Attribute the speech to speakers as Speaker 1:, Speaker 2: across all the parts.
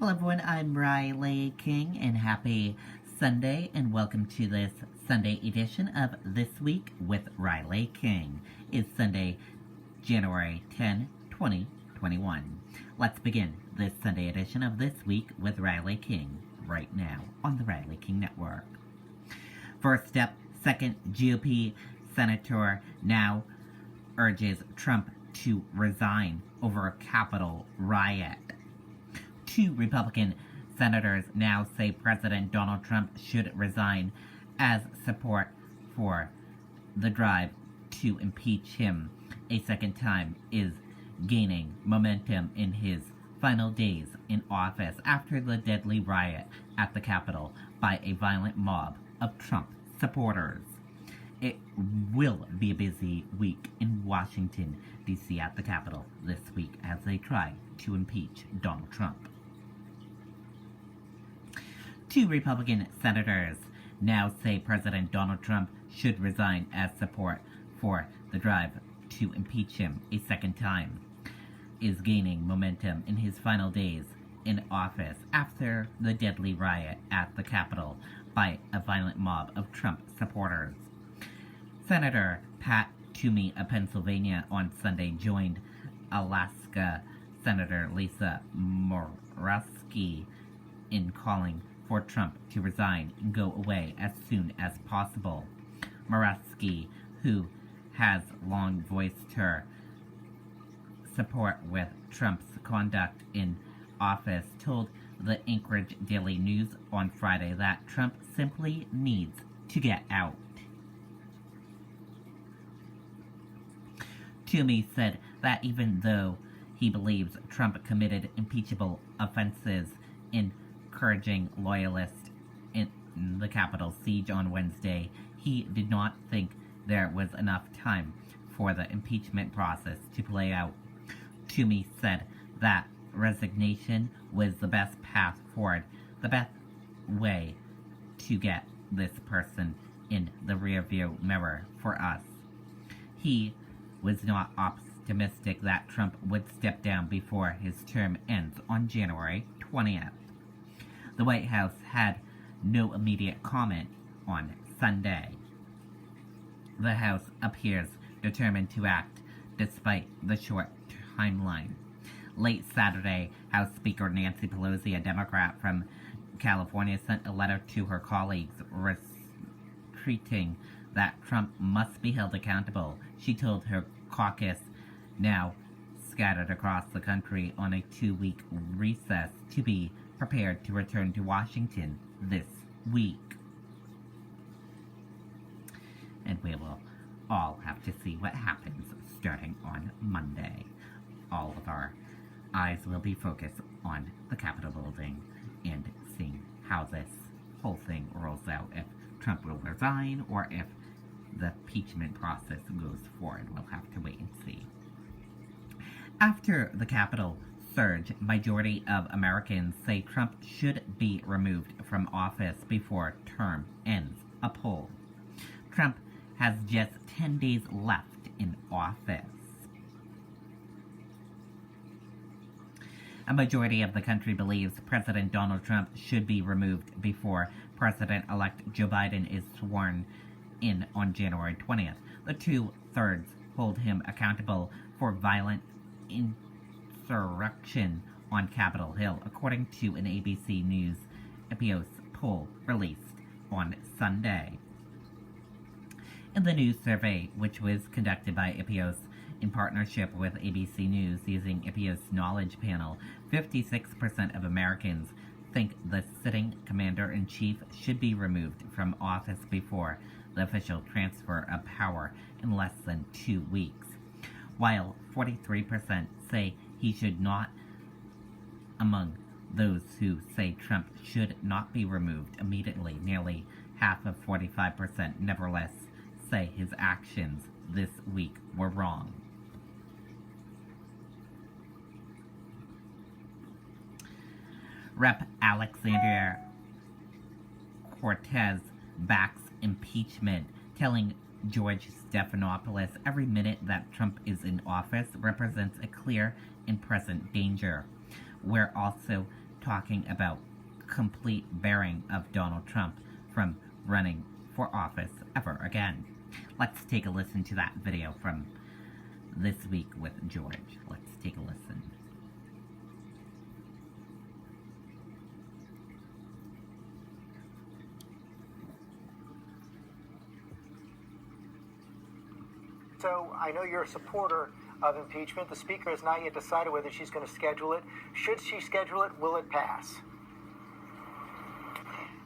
Speaker 1: Hello everyone, I'm Riley King and happy Sunday and welcome to this Sunday edition of This Week with Riley King. It's Sunday, January 10, 2021. Let's begin this Sunday edition of This Week with Riley King right now on the Riley King Network. First up, second GOP Senator now urges Trump to resign over a Capitol riot. Two Republican senators now say President Donald Trump should resign as support for the drive to impeach him a second time is gaining momentum in his final days in office after the deadly riot at the Capitol by a violent mob of Trump supporters. It will be a busy week in Washington, D.C. at the Capitol this week as they try to impeach Donald Trump. Two Republican senators now say President Donald Trump should resign as support for the drive to impeach him a second time is gaining momentum in his final days in office after the deadly riot at the Capitol by a violent mob of Trump supporters. Senator Pat Toomey of Pennsylvania on Sunday joined Alaska Senator Lisa Murkowski in calling for Trump to resign and go away as soon as possible. Murkowski, who has long voiced her support with Trump's conduct in office, told the Anchorage Daily News on Friday that Trump simply needs to get out. Toomey said that even though he believes Trump committed impeachable offenses in encouraging loyalists in the Capitol siege on Wednesday, he did not think there was enough time for the impeachment process to play out. Toomey said that resignation was the best path forward, the best way to get this person in the rearview mirror for us. He was not optimistic that Trump would step down before his term ends on January 20th. The White House had no immediate comment on Sunday. The House appears determined to act despite the short timeline. Late Saturday, House Speaker Nancy Pelosi, a Democrat from California, sent a letter to her colleagues retreating that Trump must be held accountable. She told her caucus, now scattered across the country on a 2-week recess, to be prepared to return to Washington this week. And we will all have to see what happens starting on Monday. All of our eyes will be focused on the Capitol building and seeing how this whole thing rolls out, if Trump will resign or if the impeachment process goes forward. We'll have to wait and see. After the Capitol surge, majority of Americans say Trump should be removed from office before term ends. A poll. Trump has just 10 days left in office. A majority of the country believes President Donald Trump should be removed before President-elect Joe Biden is sworn in on January 20th. The 2/3 hold him accountable for violent insurrection on Capitol Hill, according to an ABC News Ipsos poll released on Sunday. In the news survey, which was conducted by Ipsos in partnership with ABC News using Ipsos Knowledge Panel, 56% of Americans think the sitting commander-in-chief should be removed from office before the official transfer of power in less than 2 weeks, while 43% say he should not. Among those who say Trump should not be removed immediately, nearly half of 45% nevertheless say his actions this week were wrong. Rep. Alexandria Cortez backs impeachment, telling George Stephanopoulos every minute that Trump is in office represents a clear and present danger. We're also talking about complete bearing of Donald Trump from running for office ever again. Let's take a listen to that video from This Week with George. Let's take a listen.
Speaker 2: So I know you're a supporter of impeachment. The Speaker has not yet decided whether she's going to schedule it. Should she schedule it, will it pass?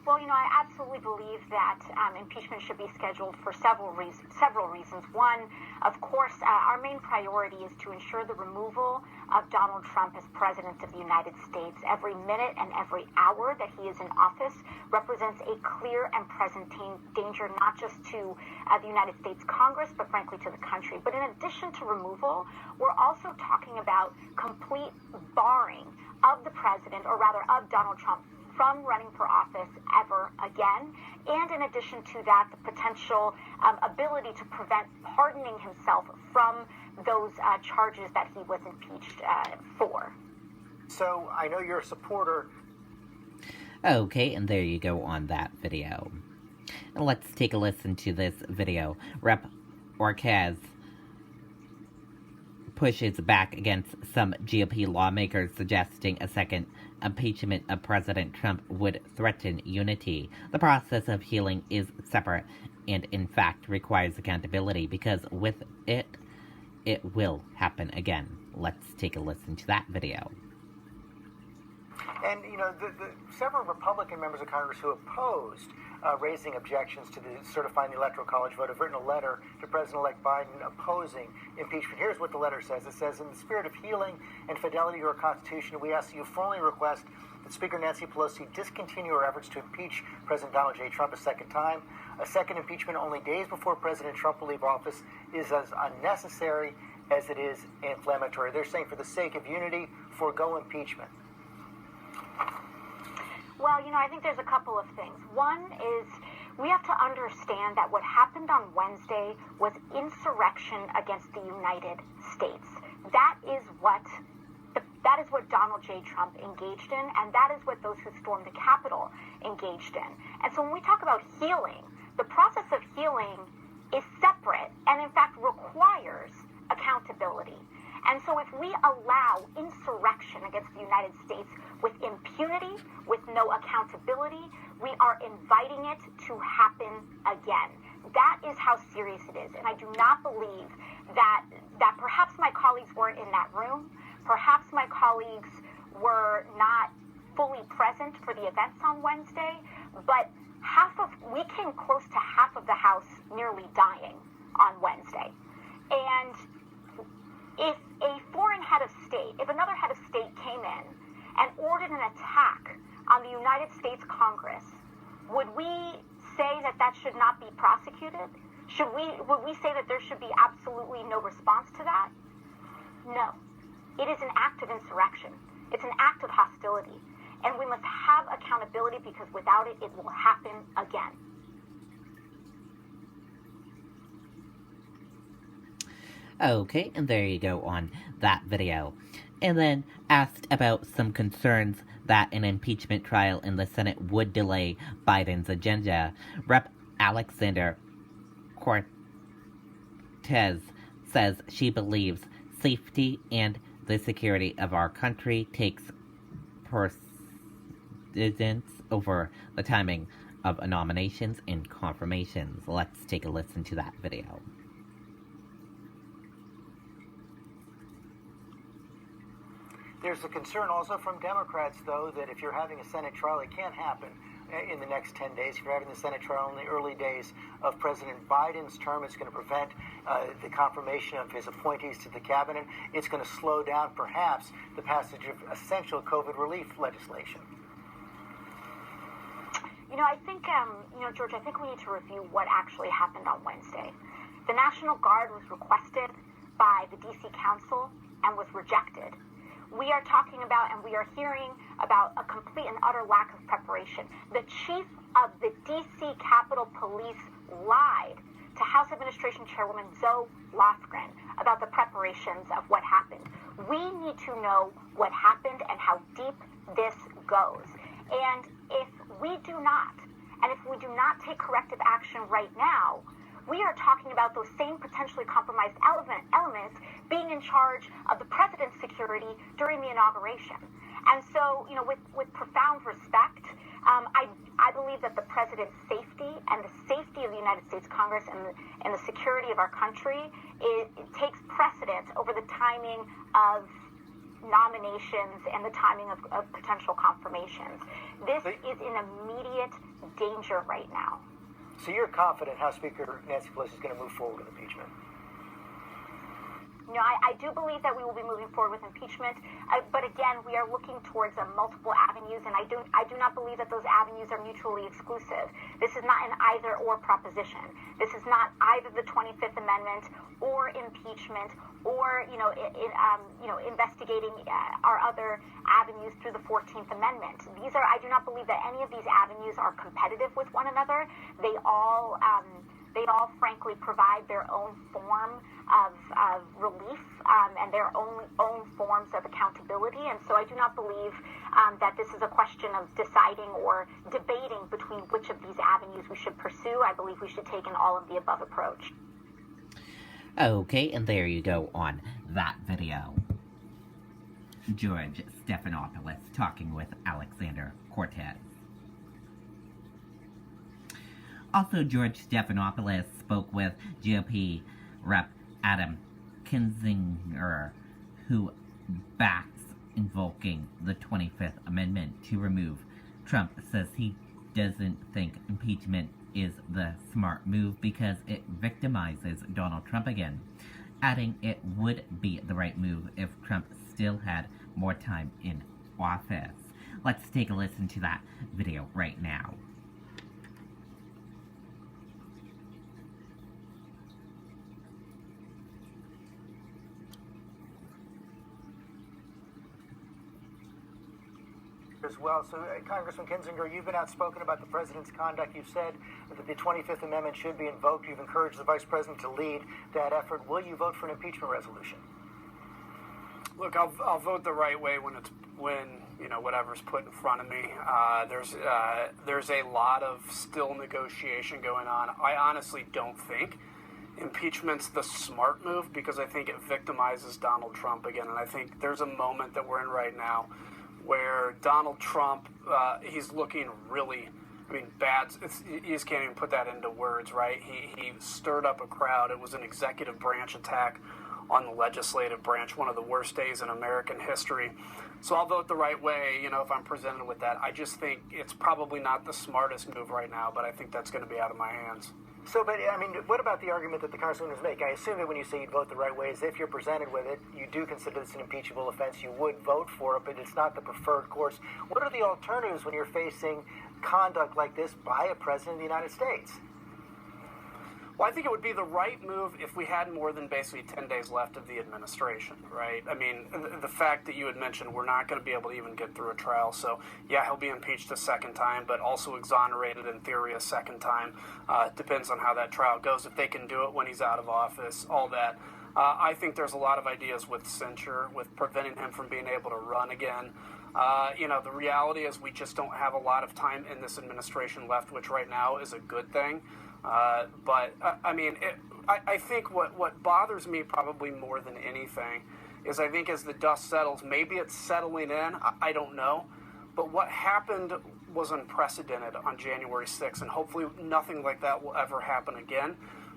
Speaker 3: Well, I absolutely believe that impeachment should be scheduled for several reasons. One, of course, our main priority is to ensure the removal of Donald Trump as President of the United States. Every minute and every hour that he is in office represents a clear and present danger, not just to the United States Congress, but frankly to the country. But in addition to removal, we're also talking about complete barring of the president, or rather of Donald Trump, from running for office ever again. And in addition to that, the potential ability to prevent pardoning himself from those charges that he was impeached for.
Speaker 2: So I know you're a supporter.
Speaker 1: Okay, and there you go on that video. And let's take a listen to this video. Rep. Orcaz pushes back against some GOP lawmakers suggesting a second impeachment of President Trump would threaten unity. The process of healing is separate and, in fact, requires accountability because with it will happen again. Let's take a listen to that video.
Speaker 2: And, the several Republican members of Congress who opposed raising objections to certifying the Electoral College vote have written a letter to President-elect Biden opposing impeachment. Here's what the letter says. It says, in the spirit of healing and fidelity to our Constitution, we ask that you formally request that Speaker Nancy Pelosi discontinue her efforts to impeach President Donald J. Trump a second time. A second impeachment only days before President Trump will leave office is as unnecessary as it is inflammatory. They're saying for the sake of unity, forego impeachment.
Speaker 3: Well, I think there's a couple of things. One is we have to understand that what happened on Wednesday was insurrection against the United States. That is what Donald J. Trump engaged in, and that is what those who stormed the Capitol engaged in. And so when we talk about healing, the process of healing is separate and, in fact, requires accountability. And so if we allow insurrection against the United States with impunity, with no accountability, we are inviting it to happen again. That is how serious it is. And I do not believe that perhaps my colleagues weren't in that room. Perhaps my colleagues were not fully present for the events on Wednesday. But we came close to half of the House nearly dying on Wednesday. And if a foreign head of state, if another head of state came in and ordered an attack on the United States Congress, would we say that that should not be prosecuted? Would we say that there should be absolutely no response to that? No. It is an act of insurrection. It's an act of hostility. And we must have accountability because without it, it will happen again.
Speaker 1: Okay, and there you go on that video. And then asked about some concerns that an impeachment trial in the Senate would delay Biden's agenda, Rep. Alexander Cortez says she believes safety and the security of our country takes precedence over the timing of nominations and confirmations. Let's take a listen to that video.
Speaker 2: There's a concern also from Democrats, though, that if you're having a Senate trial, it can't happen in the next 10 days. If you're having the Senate trial in the early days of President Biden's term, it's going to prevent the confirmation of his appointees to the cabinet. It's going to slow down, perhaps, the passage of essential COVID relief legislation.
Speaker 3: I think, George, I think we need to review what actually happened on Wednesday. The National Guard was requested by the D.C. Council and was rejected. We are talking about and we are hearing about a complete and utter lack of preparation. The chief of the D.C. Capitol Police lied to House Administration Chairwoman Zoe Lofgren about the preparations of what happened. We need to know what happened and how deep this goes. And if we do not, and if we do not take corrective action right now, we are talking about those same potentially compromised elements being in charge of the president's security during the inauguration. And so, with profound respect, I believe that the president's safety and the safety of the United States Congress and the security of our country, it takes precedence over the timing of nominations and the timing of potential confirmations. This is in immediate danger right now.
Speaker 2: So you're confident House Speaker Nancy Pelosi is going to move forward with impeachment?
Speaker 3: I do believe that we will be moving forward with impeachment, but again, we are looking towards multiple avenues, and I do not believe that those avenues are mutually exclusive. This is not an either-or proposition. This is not either the 25th Amendment or impeachment or investigating our other avenues through the 14th Amendment. I do not believe that any of these avenues are competitive with one another. They all frankly provide their own form of relief and their own forms of accountability. And so I do not believe that this is a question of deciding or debating between which of these avenues we should pursue. I believe we should take an all-of-the-above approach.
Speaker 1: Okay, and there you go on that video. George Stephanopoulos talking with Alexander Cortez. Also, George Stephanopoulos spoke with GOP Rep. Adam Kinzinger, who backs invoking the 25th Amendment to remove Trump. Says he doesn't think impeachment is the smart move because it victimizes Donald Trump again, adding it would be the right move if Trump still had more time in office. Let's take a listen to that video right now.
Speaker 2: As well. So, Congressman Kinzinger, you've been outspoken about the president's conduct. You've said that the 25th Amendment should be invoked. You've encouraged the vice president to lead that effort. Will you vote for an impeachment resolution?
Speaker 4: Look, I'll vote the right way when whatever's put in front of me. There's a lot of still negotiation going on. I honestly don't think impeachment's the smart move because I think it victimizes Donald Trump again. And I think there's a moment that we're in right now where Donald Trump, he's looking really, bad. You just can't even put that into words, right? He stirred up a crowd. It was an executive branch attack on the legislative branch, one of the worst days in American history. So I'll vote the right way, if I'm presented with that. I just think it's probably not the smartest move right now, but I think that's going to be out of my hands.
Speaker 2: So, but, what about the argument that the Congressman was making? I assume that when you say you'd vote the right way is if you're presented with it, you do consider this an impeachable offense, you would vote for it, but it's not the preferred course. What are the alternatives when you're facing conduct like this by a president of the United States?
Speaker 4: Well, I think it would be the right move if we had more than basically 10 days left of the administration, right? The fact that you had mentioned we're not going to be able to even get through a trial. So, yeah, he'll be impeached a second time, but also exonerated in theory a second time. Depends on how that trial goes. If they can do it when he's out of office, all that. I think there's a lot of ideas with censure, with preventing him from being able to run again. The reality is we just don't have a lot of time in this administration left, which right now is a good thing. I think what bothers me probably more than anything is I think as the dust settles, maybe it's settling in, I don't know, but what happened was unprecedented on January 6th, and hopefully nothing like that will ever happen again.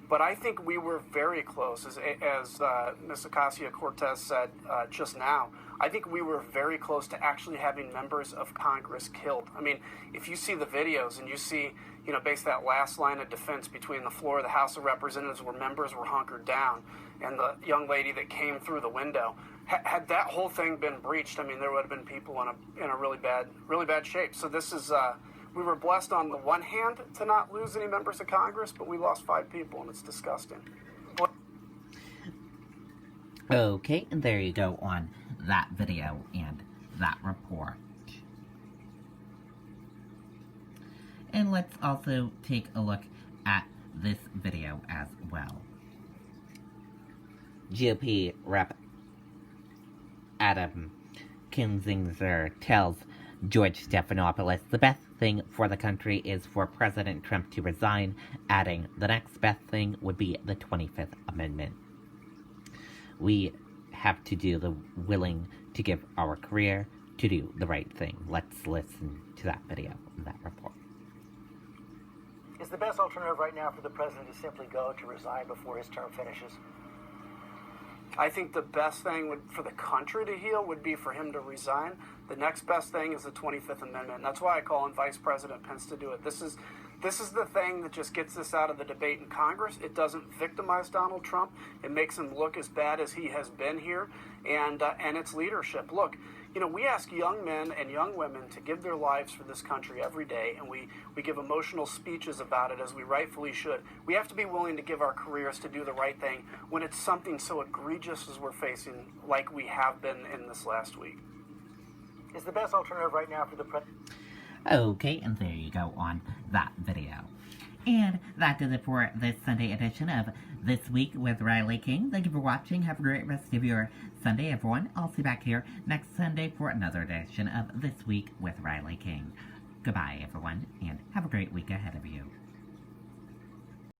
Speaker 4: But I think we were very close, as Ms. Ocasio-Cortez said just now. I think we were very close to actually having members of Congress killed. If you see the videos and you see, basically that last line of defense between the floor of the House of Representatives where members were hunkered down and the young lady that came through the window, had that whole thing been breached, there would have been people in a really bad shape. So this is... we were blessed on the one hand to not lose any members of Congress, but we lost 5 people, and it's disgusting.
Speaker 1: Okay, and there you go on that video and that report. And let's also take a look at this video as well. GOP Rep. Adam Kinzinger tells George Stephanopoulos, the best thing for the country is for President Trump to resign, adding, the next best thing would be the 25th Amendment. We have to do the willing to give our career to do the right thing. Let's listen to that video and that report.
Speaker 2: Is the best alternative right now for the president to simply go, to resign before his term finishes?
Speaker 4: I think the best thing for the country to heal would be for him to resign. The next best thing is the 25th Amendment. And that's why I call on Vice President Pence to do it. This is the thing that just gets this out of the debate in Congress. It doesn't victimize Donald Trump. It makes him look as bad as he has been here. And it's leadership. Look, we ask young men and young women to give their lives for this country every day, and we give emotional speeches about it, as we rightfully should. We have to be willing to give our careers to do the right thing when it's something so egregious as we're facing, like we have been in this last week.
Speaker 2: Is the best alternative right now for the president?
Speaker 1: Okay, and there you go on that video. And that does it for this Sunday edition of This Week with Riley King. Thank you for watching. Have a great rest of your Sunday, everyone. I'll see you back here next Sunday for another edition of This Week with Riley King. Goodbye, everyone, and have a great week ahead of you.